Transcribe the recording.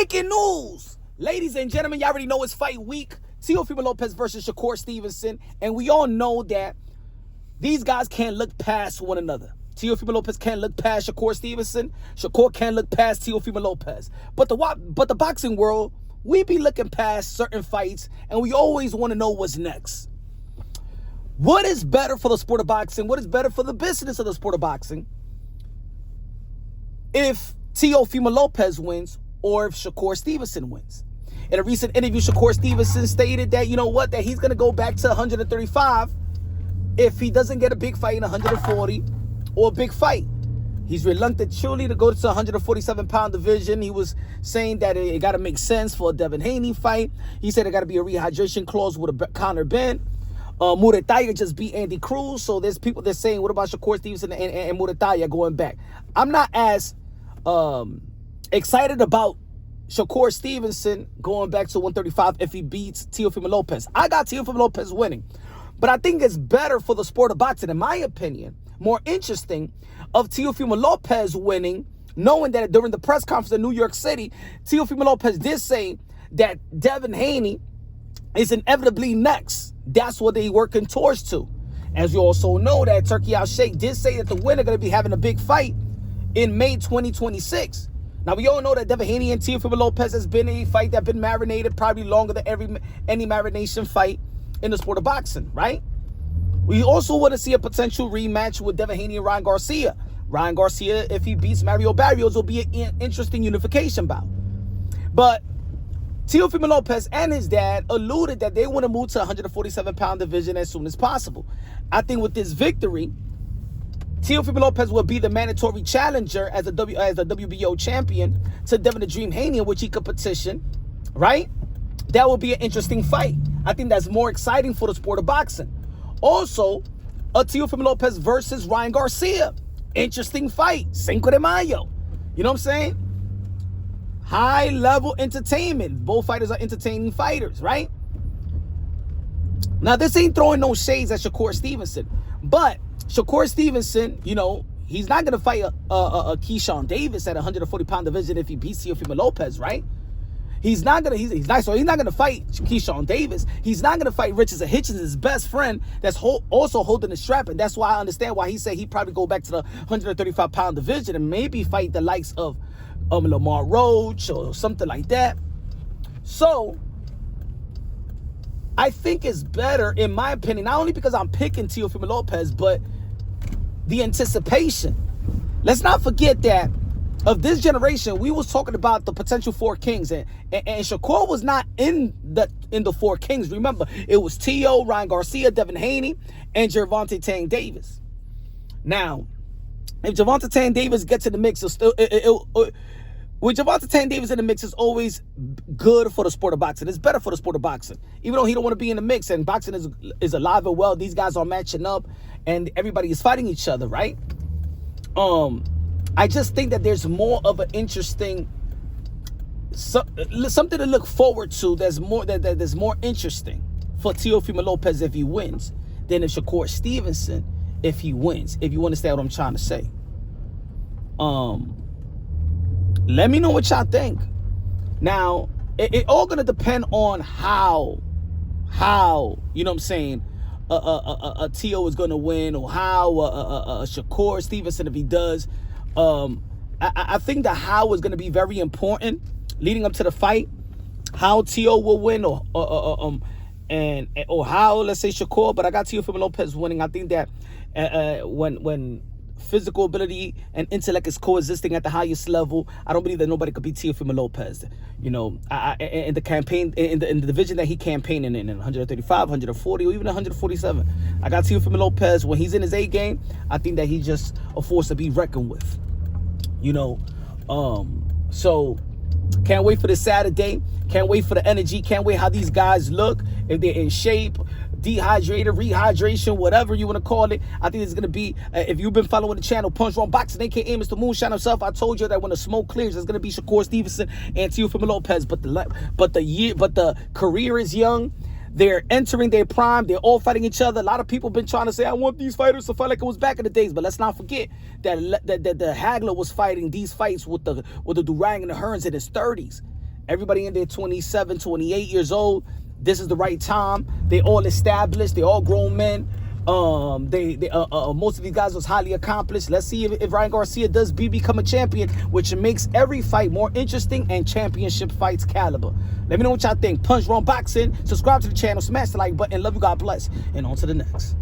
Breaking news. Ladies and gentlemen, y'all already know it's fight week. Teofimo Lopez versus Shakur Stevenson. And we all know that these guys can't look past one another. Teofimo Lopez can't look past Shakur Stevenson. Shakur can't look past Teofimo Lopez. But the boxing world, we be looking past certain fights, and we always want to know what's next. What is better for the sport of boxing? What is better for the business of the sport of boxing? If Teofimo Lopez wins or if Shakur Stevenson wins. In a recent interview, Shakur Stevenson stated that, you know what, that he's going to go back to 135 if he doesn't get a big fight in 140 or a big fight. He's reluctant truly to go to the 147-pound division. He was saying that it got to make sense for a Devin Haney fight. He said it got to be a rehydration clause with a Conor Ben. Muretaya just beat Andy Cruz. So there's people that saying, what about Shakur Stevenson and Muretaya going back? I'm not as excited about Shakur Stevenson going back to 135 if he beats Teofimo Lopez. I got Teofimo Lopez winning. But I think it's better for the sport of boxing, in my opinion, more interesting, of Teofimo Lopez winning, knowing that during the press conference in New York City, Teofimo Lopez did say that Devin Haney is inevitably next. That's what they're working towards to. As you also know, that Turkey Al-Sheikh did say that the winner going to be having a big fight in May 2026. Now, we all know that Devin Haney and Teofimo Lopez has been a fight that's been marinated probably longer than any marination fight in the sport of boxing, right? We also want to see a potential rematch with Devin Haney and Ryan Garcia. Ryan Garcia, if he beats Mario Barrios, will be an interesting unification bout. But Teofimo Lopez and his dad alluded that they want to move to 147-pound division as soon as possible. I think with this victory, Teofimo Lopez will be the mandatory challenger as a WBO champion to Devin the Dream Haney, in which he could petition, right? That will be an interesting fight. I think that's more exciting for the sport of boxing. Also, Teofimo Lopez versus Ryan Garcia. Interesting fight. Cinco de Mayo. You know what I'm saying? High-level entertainment. Both fighters are entertaining fighters, right? Now, this ain't throwing no shades at Shakur Stevenson. But Shakur Stevenson, you know, he's not going to fight a Keyshawn Davis at 140-pound division if he beats Teofimo Lopez, right? He's not gonna fight Keyshawn Davis. He's not gonna fight Richardson Hitchens, his best friend, that's also holding the strap. And that's why I understand why he said he'd probably go back to the 135-pound division and maybe fight the likes of Lamar Roach or something like that. So I think it's better, in my opinion, not only because I'm picking Teofimo Lopez, but the anticipation. Let's not forget that of this generation, we was talking about the potential four kings, and Shakur was not in the four kings. Remember, it was Teo, Ryan Garcia, Devin Haney, and Gervonta Davis. Now, if Gervonta Davis gets in the mix, with Gervonta Davis in the mix, is always good for the sport of boxing. It's better for the sport of boxing, even though he don't want to be in the mix. And boxing is alive and well. These guys are matching up, and everybody is fighting each other, right? I just think that there's more of an interesting, something to look forward to. That's more interesting for Teofimo Lopez if he wins than if Shakur Stevenson if he wins. If you understand what I'm trying to say. Let me know what y'all think. Now, it all gonna depend on how you know what I'm saying. Teo is gonna win, or how Shakur Stevenson, if he does. I think the how is going to be very important leading up to the fight. How Teo will win, or how, let's say, Shakur. But I got Teofimo Lopez winning. I think that when physical ability and intellect is coexisting at the highest level, I don't believe that nobody could beat Teofimo Lopez. You know, in the campaign, in the division that he campaigning in 135, 140, or even 147. I got Teofimo Lopez. When he's in his A game, I think that he's just a force to be reckoned with. You know, so can't wait for this Saturday. Can't wait for the energy. Can't wait how these guys look, if they're in shape, dehydrated, rehydration, whatever you want to call it. I think it's going to be, if you've been following the channel, Punch Wrong Boxing, aka Mr. Moonshine himself, I told you that when the smoke clears, it's going to be Shakur Stevenson and Teofimo Lopez. But the career is young. They're entering their prime. They're all fighting each other. A lot of people been trying to say, I want these fighters to fight like it was back in the days. But let's not forget that the Hagler was fighting these fights with the Durang and the Hearns in his 30s. Everybody in their 27, 28 years old. This is the right time. They all established. They all grown men. Most of these guys was highly accomplished. Let's see if Ryan Garcia does become a champion, which makes every fight more interesting and championship fights caliber. Let me know what y'all think. Punch Wrong Boxing. Subscribe to the channel. Smash the like button. Love you. God bless. And on to the next.